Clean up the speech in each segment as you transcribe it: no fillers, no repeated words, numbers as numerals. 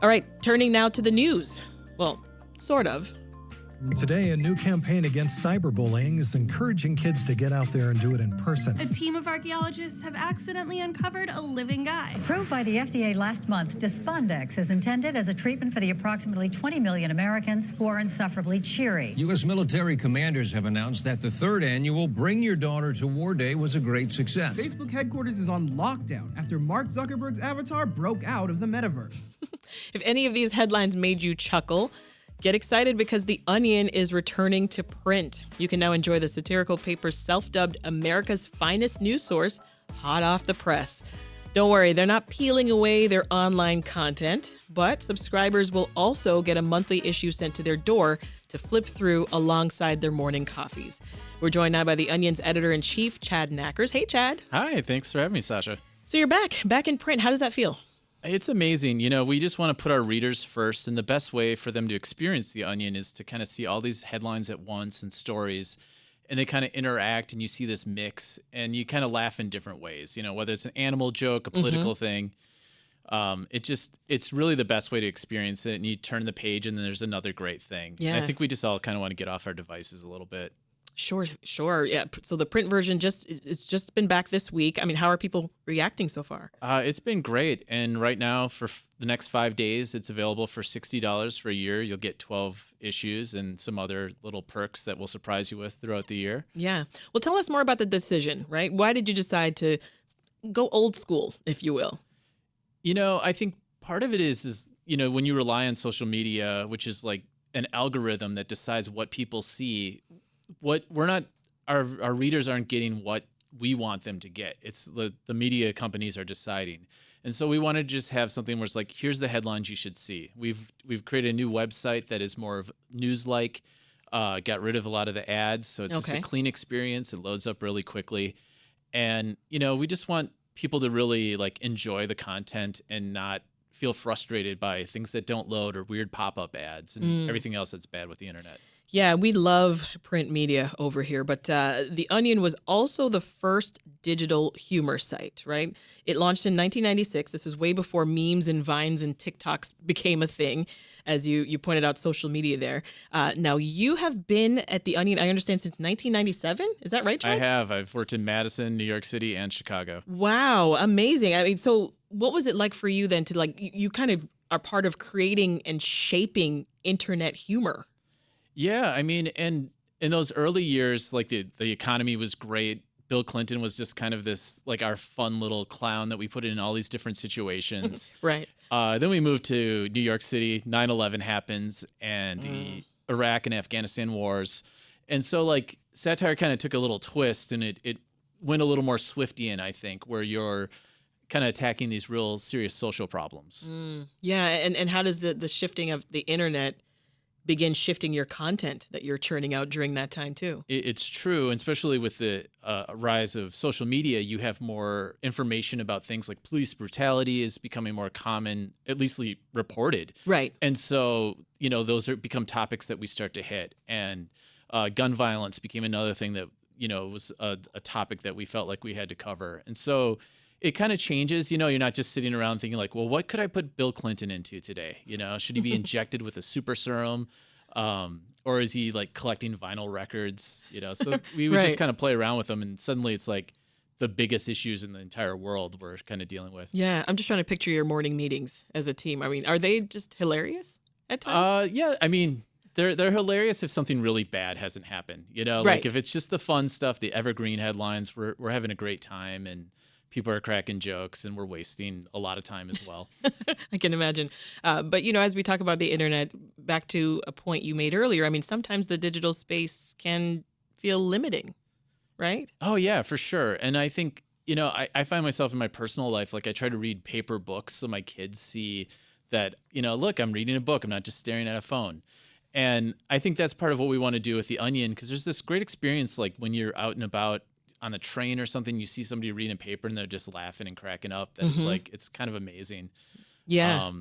All right, turning now to the news. Well, sort of. Today, a new campaign against cyberbullying is encouraging kids to get out there and do it in person. A team of archaeologists have accidentally uncovered a living guy. Approved by the FDA last month, Despondex is intended as a treatment for the approximately 20 million Americans who are insufferably cheery. U.S. military commanders have announced that the third annual Bring Your Daughter to War Day was a great success. Facebook headquarters is on lockdown after Mark Zuckerberg's avatar broke out of the metaverse. If any of these headlines made you chuckle, get excited because The Onion is returning to print. You can now enjoy the satirical paper's self-dubbed America's finest news source, hot off the press. Don't worry, they're not peeling away their online content, but subscribers will also get a monthly issue sent to their door to flip through alongside their morning coffees. We're joined now by The Onion's editor-in-chief, Chad Nackers. Hey, Chad. Hi, thanks for having me, Sasha. So you're back in print. How does that feel? It's amazing. You know, we just want to put our readers first, and the best way for them to experience The Onion is to kind of see all these headlines at once and stories, and they kind of interact, and you see this mix, and you kind of laugh in different ways, you know, whether it's an animal joke, a political thing. It's really the best way to experience it, and you turn the page, and then there's another great thing. Yeah. And I think we just all kind of want to get off our devices a little bit. Sure. Yeah. So the print version it's just been back this week. I mean, how are people reacting so far? It's been great. And right now, for the next 5 days, it's available for $60 for a year. You'll get 12 issues and some other little perks that we'll surprise you with throughout the year. Yeah. Well, tell us more about the decision, right? Why did you decide to go old school, if you will? You know, I think part of it is, you know, when you rely on social media, which is like an algorithm that decides what people see, our readers aren't getting what we want them to get. It's the media companies are deciding. And so we want to just have something where it's like, here's the headlines you should see. We've created a new website that is more of news-like, got rid of a lot of the ads. So it's just a clean experience. It loads up really quickly. And, you know, we just want people to really like enjoy the content and not feel frustrated by things that don't load or weird pop-up ads and everything else that's bad with the internet. Yeah, we love print media over here, but The Onion was also the first digital humor site, right? It launched in 1996. This is way before memes and Vines and TikToks became a thing, as you pointed out, social media there. Now, you have been at The Onion, I understand, since 1997. Is that right, Chad? I have. I've worked in Madison, New York City, and Chicago. Wow, amazing. I mean, so what was it like for you then to like, you kind of are part of creating and shaping internet humor? Yeah, I mean, and in those early years, like the economy was great. Bill Clinton was just kind of this, like our fun little clown that we put in all these different situations. Right. Then we moved to New York City, 9/11 happens, and the Iraq and Afghanistan wars. And so like satire kind of took a little twist, and it went a little more Swiftian, I think, where you're kind of attacking these real serious social problems. Yeah, and how does the shifting of the internet begin shifting your content that you're churning out during that time too? It's true, and especially with the rise of social media, you have more information about things like police brutality is becoming more common, at least reported. Right. And so, you know, those become topics that we start to hit. And gun violence became another thing that, you know, was a topic that we felt like we had to cover. And so it kind of changes, you know, you're not just sitting around thinking like, well, what could I put Bill Clinton into today? You know, should he be injected with a super serum? Or is he like collecting vinyl records? You know, so we would just kind of play around with them, and suddenly it's like the biggest issues in the entire world we're kind of dealing with. Yeah, I'm just trying to picture your morning meetings as a team. I mean, are they just hilarious at times? Yeah, I mean, they're hilarious if something really bad hasn't happened. You know, like if it's just the fun stuff, the evergreen headlines, we're having a great time, and people are cracking jokes, and we're wasting a lot of time as well. I can imagine. But, you know, as we talk about the internet, back to a point you made earlier, I mean, sometimes the digital space can feel limiting, right? Oh, yeah, for sure. And I think, you know, I find myself in my personal life, like I try to read paper books so my kids see that, you know, look, I'm reading a book. I'm not just staring at a phone. And I think that's part of what we want to do with The Onion, because there's this great experience, like when you're out and about on the train or something, you see somebody reading a paper and they're just laughing and cracking up. That it's like, it's kind of amazing. Yeah.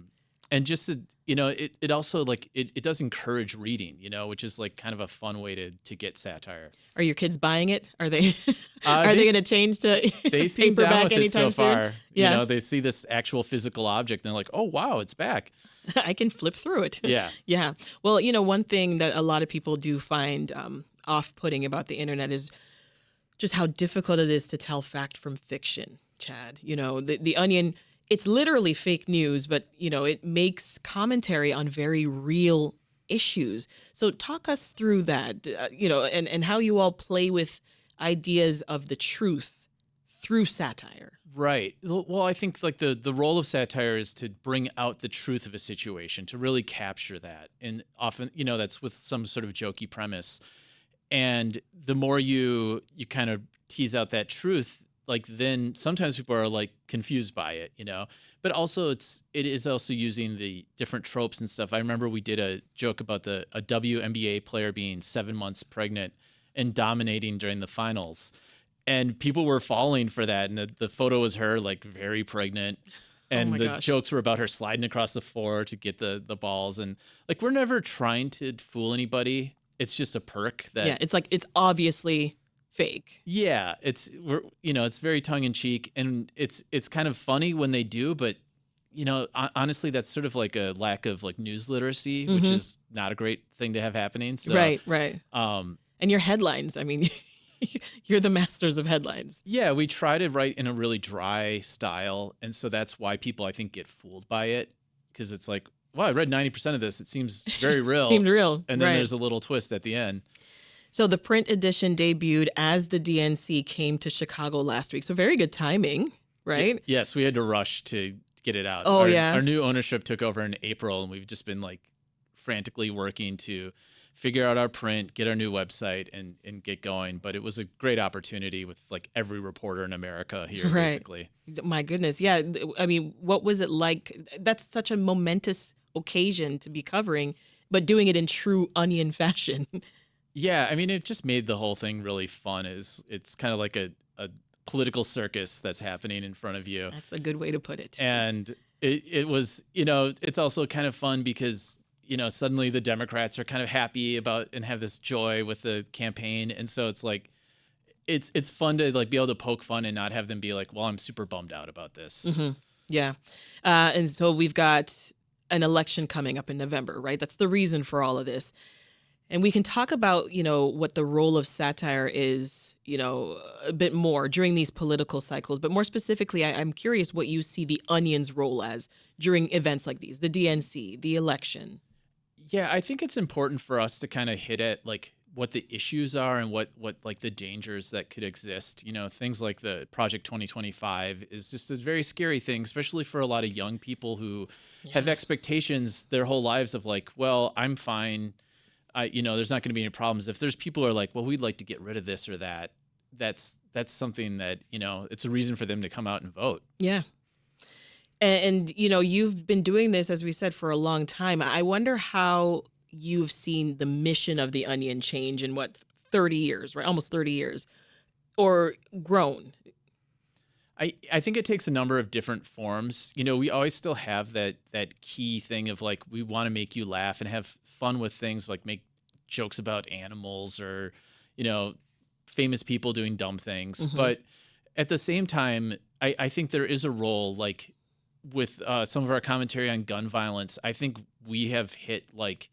And just to, you know, it also like it does encourage reading, you know, which is like kind of a fun way to get satire. Are your kids buying it? Are they They going to change to They seem down paperback with it so anytime soon? far. Yeah. You know, they see this actual physical object and they're like, oh wow, it's back. I can flip through it. Yeah. Yeah. Well, you know, one thing that a lot of people do find off-putting about the internet is just how difficult it is to tell fact from fiction, Chad. You know, the Onion, it's literally fake news, but, you know, it makes commentary on very real issues. So talk us through that, you know, and how you all play with ideas of the truth through satire. Right. Well, I think like the role of satire is to bring out the truth of a situation, to really capture that. And often, you know, that's with some sort of jokey premise. And the more you kind of tease out that truth, like then sometimes people are like confused by it, you know, but also it is also using the different tropes and stuff. I remember we did a joke about a WNBA player being 7 months pregnant and dominating during the finals. And people were falling for that. And the photo was her like very pregnant. And the jokes were about her sliding across the floor to get the balls. And like, we're never trying to fool anybody. It's just a perk that. Yeah. It's like, it's obviously fake. Yeah. It's very tongue in cheek, and it's kind of funny when they do, but you know, honestly, that's sort of like a lack of like news literacy, which is not a great thing to have happening. So, Right. And your headlines, I mean, you're the masters of headlines. Yeah, we try to write in a really dry style. And so that's why people, I think, get fooled by it. Because it's like, well, I read 90% of this. It seems very real. Seemed real. And then right. there's a little twist at the end. So the print edition debuted as the DNC came to Chicago last week. So very good timing, right? Yes, we had to rush to get it out. Oh, Our new ownership took over in April, and we've just been like frantically working to figure out our print, get our new website, and get going. But it was a great opportunity with like every reporter in America here, Right. basically. My goodness. Yeah. I mean, what was it like? That's such a momentous occasion to be covering, but doing it in true Onion fashion. Yeah, I mean, it just made the whole thing really fun. It's kind of like a political circus that's happening in front of you. That's a good way to put it. And it was, you know, it's also kind of fun because, you know, suddenly the Democrats are kind of happy about and have this joy with the campaign. And so it's like, it's fun to like be able to poke fun and not have them be like, well, I'm super bummed out about this. Mm-hmm. Yeah. And so we've got an election coming up in November, right? That's the reason for all of this. And we can talk about, you know, what the role of satire is, you know, a bit more during these political cycles. But more specifically, I'm curious what you see the Onion's role as during events like these, the DNC, the election. Yeah, I think it's important for us to kind of hit at like what the issues are and what like the dangers that could exist. You know, things like the Project 2025 is just a very scary thing, especially for a lot of young people who have expectations their whole lives of like, well, I'm fine. You know, there's not going to be any problems. If there's people who are like, well, we'd like to get rid of this or that, that's something that, you know, it's a reason for them to come out and vote. Yeah. And you know, you've been doing this, as we said, for a long time. I wonder how you've seen the mission of the Onion change in 30 years, right? Almost 30 years, or grown. I think it takes a number of different forms. You know, we always still have that key thing of like, we want to make you laugh and have fun with things like make jokes about animals or, you know, famous people doing dumb things. Mm-hmm. But at the same time, I think there is a role like with some of our commentary on gun violence. I think we have hit like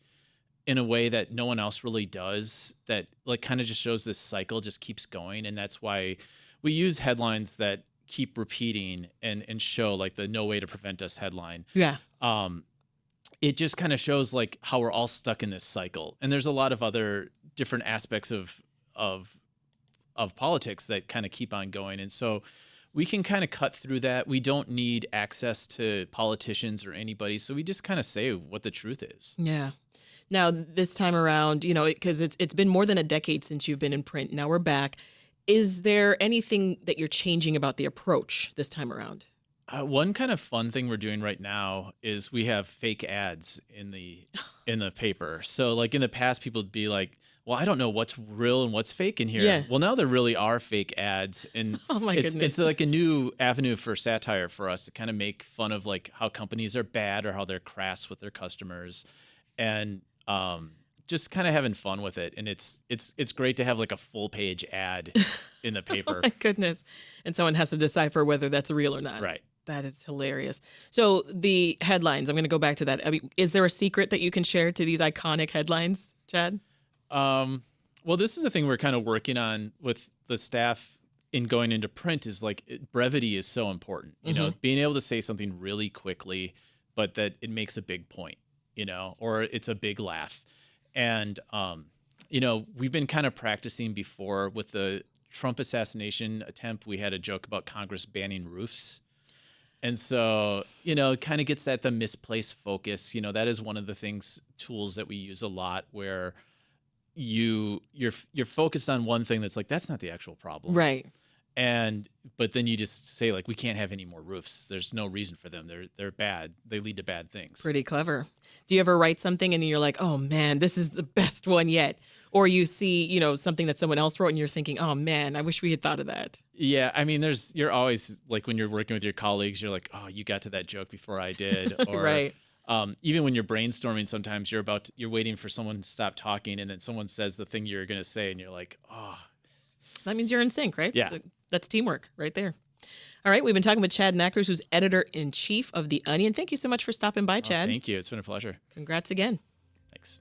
in a way that no one else really does, that like kind of just shows this cycle just keeps going. And that's why we use headlines that keep repeating and show like the "No Way to Prevent Us" headline. Yeah. It just kind of shows like how we're all stuck in this cycle. And there's a lot of other different aspects of politics that kind of keep on going. And so we can kind of cut through that. We don't need access to politicians or anybody. So we just kind of say what the truth is. Yeah. Now, this time around, you know, because it's been more than a decade since you've been in print. Now we're back. Is there anything that you're changing about the approach this time around? One kind of fun thing we're doing right now is we have fake ads in the in the paper. So like in the past, people would be like, well, I don't know what's real and what's fake in here. Yeah. Well, now there really are fake ads. And Oh my it's goodness. like a new avenue for satire for us to kind of make fun of like how companies are bad or how they're crass with their customers. And just kind of having fun with it. And it's great to have like a full page ad in the paper. My goodness. And someone has to decipher whether that's real or not. Right. That is hilarious. So the headlines, I'm going to go back to that. I mean, is there a secret that you can share to these iconic headlines, Chad? Well, this is a thing we're kind of working on with the staff in going into print is like brevity is so important, you know, being able to say something really quickly, but that it makes a big point, you know, or it's a big laugh. And, you know, we've been kind of practicing before with the Trump assassination attempt. We had a joke about Congress banning roofs. And so, you know, it kind of gets at the misplaced focus. You know, that is one of the tools that we use a lot where you're focused on one thing that's like, that's not the actual problem. Right. But then you just say like, we can't have any more roofs. There's no reason for them. They're bad. They lead to bad things. Pretty clever. Do you ever write something and you're like, oh man, this is the best one yet? Or you see, you know, something that someone else wrote and you're thinking, oh man, I wish we had thought of that. Yeah. I mean, you're always like when you're working with your colleagues, you're like, oh, you got to that joke before I did. Or, Right. Even when you're brainstorming, sometimes you're waiting for someone to stop talking and then someone says the thing you're going to say and you're like, oh. That means you're in sync, right? Yeah. That's teamwork right there. All right. We've been talking with Chad Nackers, who's editor-in-chief of The Onion. Thank you so much for stopping by, Chad. Thank you. It's been a pleasure. Congrats again. Thanks.